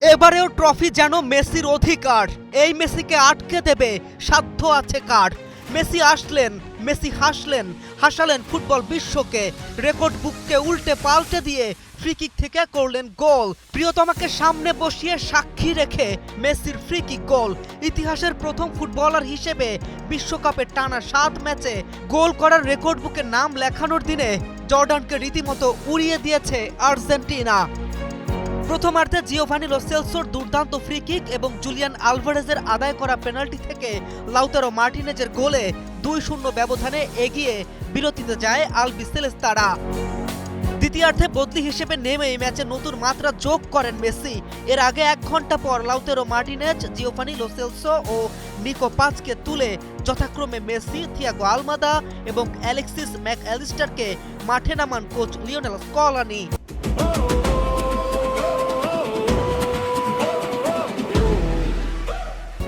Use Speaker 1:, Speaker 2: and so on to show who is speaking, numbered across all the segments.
Speaker 1: এবারেও ট্রফি যেন মেসির অধিকার। এই মেসিকে আটকে দেবে সাধ্য আছে কার। মেসি আসলেন, মেসি হাসালেন ফুটবল বিশ্বকে। রেকর্ড বুককে উল্টে পাল্টে দিয়ে ফ্রিকিক থেকে করলেন গোল। প্রিয়তমাকে সামনে বসিয়ে সাক্ষী রেখে মেসির ফ্রিকিক গোল। ইতিহাসের প্রথম ফুটবলার হিসেবে বিশ্বকাপে টানা 7 ম্যাচে গোল করার রেকর্ড বুকে নাম লেখানোর দিনে জর্ডানকে রীতিমতো উড়িয়ে দিয়েছে আর্জেন্টিনা। প্রথমার্ধে জিওভানি লো সেলসোর দুর্দান্ত ফ্রি কিক এবং জুলিয়ান আলভারেজের আদায় করা পেনাল্টি থেকে লাউতারো মার্টিনেজের গোলে 2-0 ব্যবধানে এগিয়ে বিরতিতে যায় আলবিসেলেস্তারা। দ্বিতীয়ার্ধে বদলি হিসেবে নেমে এই ম্যাচে নতুন মাত্রা যোগ করেন মেসি। এর আগে 1 ঘন্টা পর Lautaro Martinez, Giovani Lo Celso ও নিকো পাচকে তুলে যথাক্রমে মেসি, থিয়াগো আলমাদা এবং অ্যালেক্সিস ম্যাকঅ্যালিস্টারকে মাঠে নামান কোচ লিওনেল স্কলানি।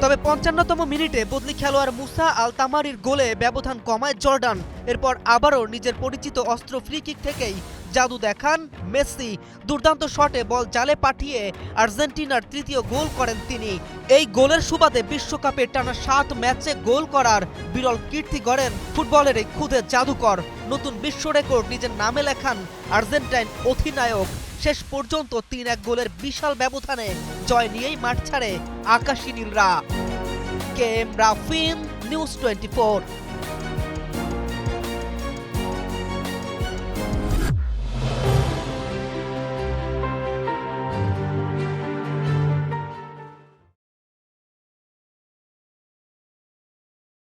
Speaker 1: তবে 55তম মিনিটে বদলি খেলোয়াড় মুসা আল তামারির গোলে ব্যবধান কমায় জর্ডান। এরপর আবারও নিজের পরিচিত অস্ত্র ফ্রি কিক থেকেই জাদু দেখান মেসি। দুর্দান্ত শটে বল জালে পাঠিয়ে আর্জেন্টিনার তৃতীয় গোল করেন তিনি। এই গোলের সুবাদে বিশ্বকাপে টানা 7 ম্যাচে গোল করার বিরল কীর্তি গড়েন ফুটবলের এই খুদে জাদুকর। নতুন বিশ্ব রেকর্ড নিজের নামে লেখান আর্জেন্টাইন অধিনায়ক। শেষ পর্যন্ত 3-1 গোলের বিশাল ব্যবধানে জয় নিয়েই মাঠ ছাড়ে আকাশী নীলরা। কে এম রাফিন, নিউজ 24।